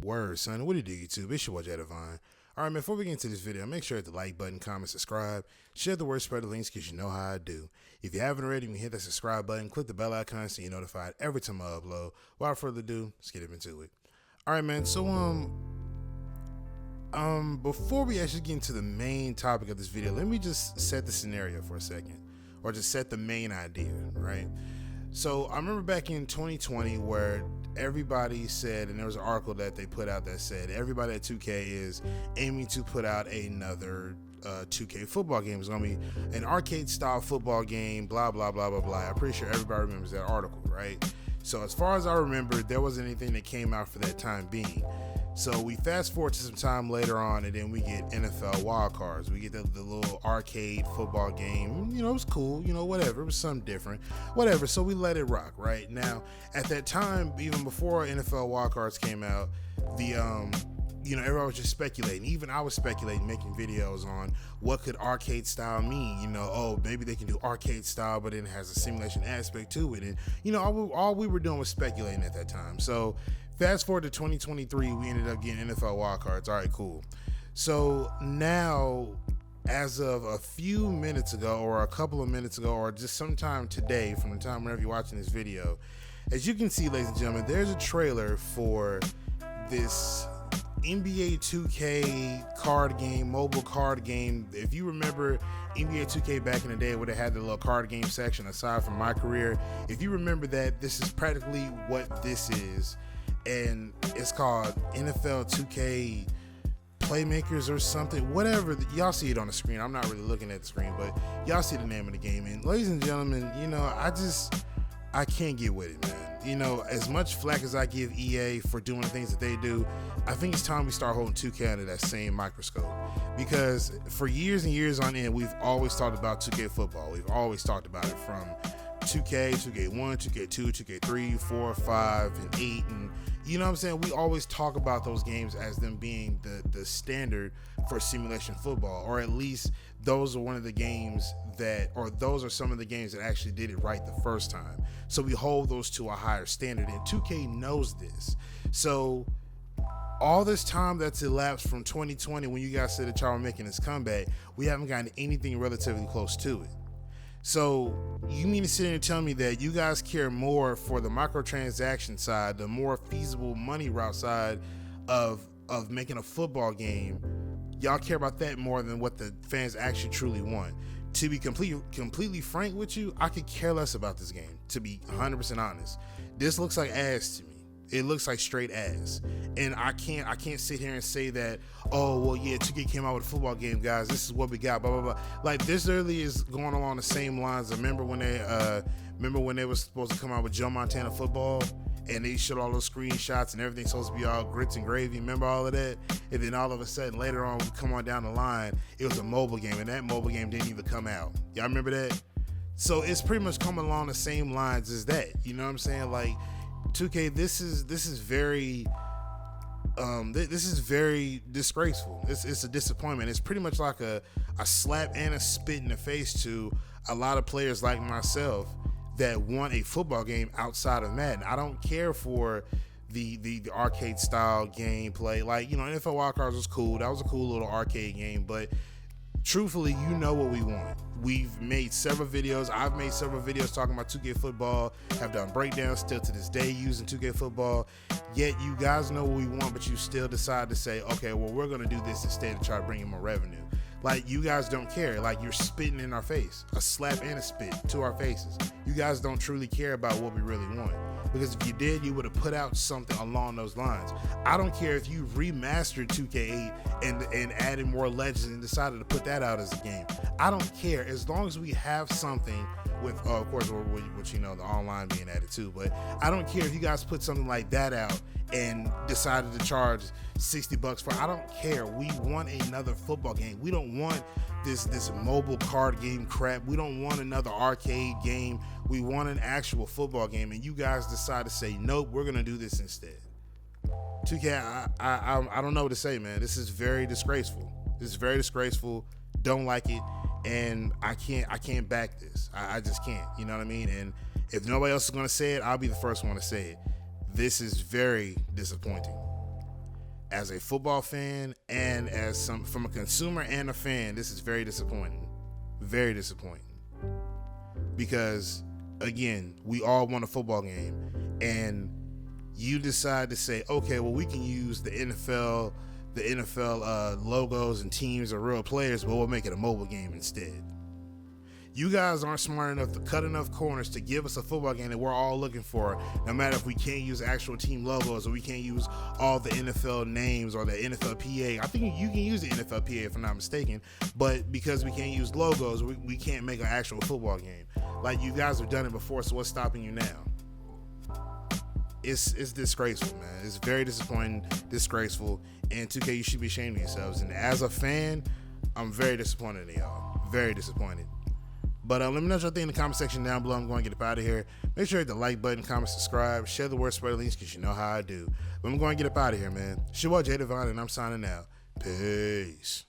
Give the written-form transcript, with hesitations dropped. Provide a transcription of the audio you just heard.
Word, son. What do you do, YouTube? It's your boy, Jay Divine. All right, man, before we get into this video, make sure to hit the like button, comment, subscribe, share the word, spread the links, because you know how I do. If you haven't already, you can hit that subscribe button, click the bell icon so you're notified every time I upload. Without further ado, let's get into it. All right, man, so, before we actually get into the main topic of this video, let me just set the scenario for a second, or just set the main idea, right? So I remember back in 2020 where everybody said, and there was an article that they put out that said everybody at 2K is aiming to put out another 2K football game. It's going to be an arcade style football game, blah, blah, blah, blah, blah. I'm pretty sure everybody remembers that article, right? So as far as I remember, there wasn't anything that came out for that time being. So we fast forward to some time later on, and then we get NFL wildcards. We get the little arcade football game. You know, it was cool. You know, whatever. It was something different. Whatever. So we let it rock, right? Now, at that time, even before NFL wildcards came out, everyone was just speculating. Even I was speculating, making videos on what could arcade style mean. You know, oh, maybe they can do arcade style, but then it has a simulation aspect to it. And, you know, all we were doing was speculating at that time. So fast forward to 2023, we ended up getting NFL wildcards. All right, cool. So now, as of a few minutes ago, or a couple of minutes ago, or just sometime today, from the time whenever you're watching this video, as you can see, ladies and gentlemen, there's a trailer for this NBA 2K card game, mobile card game. If you remember NBA 2K back in the day where they had the little card game section aside from my career, if you remember that, this is practically what this is. And it's called NFL 2K Playmakers or something, whatever. Y'all see it on the screen. I'm not really looking at the screen, but y'all see the name of the game. And ladies and gentlemen, you know, I can't get with it, man. You know, as much flack as I give EA for doing the things that they do, I think it's time we start holding 2K under that same microscope. Because for years and years on end, we've always talked about 2K football. We've always talked about it from 2K, 2K1, 2K2, 2K3, 4, 5, and 8, and you know what I'm saying? We always talk about those games as them being the standard for simulation football, or at least those are one of the games that, or those are some of the games that actually did it right the first time. So we hold those to a higher standard, and 2K knows this. So all this time that's elapsed from 2020, when you guys said that y'all were making this comeback, we haven't gotten anything relatively close to it. So you mean to sit here and tell me that you guys care more for the microtransaction side, the more feasible money route side of making a football game? Y'all care about that more than what the fans actually truly want. To be completely frank with you, I could care less about this game, to be 100% honest. This looks like ass to me. It looks like straight ass. And I can't sit here and say that, oh, well, yeah, 2K came out with a football game, guys. This is what we got, blah, blah, blah. Like, this literally is going along the same lines. Remember when they were supposed to come out with Joe Montana football, and they showed all those screenshots and everything's supposed to be all grits and gravy? Remember all of that? And then all of a sudden, later on, we come on down the line, it was a mobile game, and that mobile game didn't even come out. Y'all remember that? So it's pretty much coming along the same lines as that. You know what I'm saying? Like, 2K, this is very disgraceful. It's a disappointment. It's pretty much like a slap and a spit in the face to a lot of players like myself that want a football game outside of Madden. I don't care for the arcade style gameplay. Like, you know, NFL Wildcards was cool. That was a cool little arcade game, but truthfully, you know what we want. We've made several videos. I've made several videos talking about 2K football, have done breakdowns still to this day using 2K football. Yet you guys know what we want, but you still decide to say, okay, well, we're going to do this instead to try to bring in more revenue. Like, you guys don't care. Like, you're spitting in our face, a slap and a spit to our faces. You guys don't truly care about what we really want. Because if you did, you would have put out something along those lines. I don't care if you remastered 2K8 and added more legends and decided to put that out as a game. I don't care, as long as we have something with, of course, which, you know, the online being added too. But I don't care if you guys put something like that out and decided to charge $60 for it. I don't care. We want another football game. We don't want this mobile card game crap. We don't want another arcade game. We want an actual football game, and you guys decide to say, nope, we're gonna do this instead. 2K, I don't know what to say, man. This is very disgraceful. This is very disgraceful. Don't like it, and I can't back this. I just can't. You know what I mean? And if nobody else is gonna say it, I'll be the first one to say it. This is very disappointing. as a football fan and from a consumer and a fan, this is very disappointing. Very disappointing. Because again, we all want a football game, and you decide to say, okay, well, we can use the NFL logos and teams or real players, but we'll make it a mobile game instead. You guys aren't smart enough to cut enough corners to give us a football game that we're all looking for, no matter if we can't use actual team logos or we can't use all the NFL names or the NFLPA. I think you can use the NFLPA if I'm not mistaken, but because we can't use logos, we can't make an actual football game. Like, you guys have done it before, so what's stopping you now? It's disgraceful, man. It's very disappointing, disgraceful, and 2K, you should be ashamed of yourselves. And as a fan, I'm very disappointed in y'all. Very disappointed. But let me know what y'all think in the comment section down below. I'm going to get up out of here. Make sure you hit the like button, comment, subscribe, share the word, spread the links, because you know how I do. But I'm going to get up out of here, man. It's your boy, Jay Devon, and I'm signing out. Peace.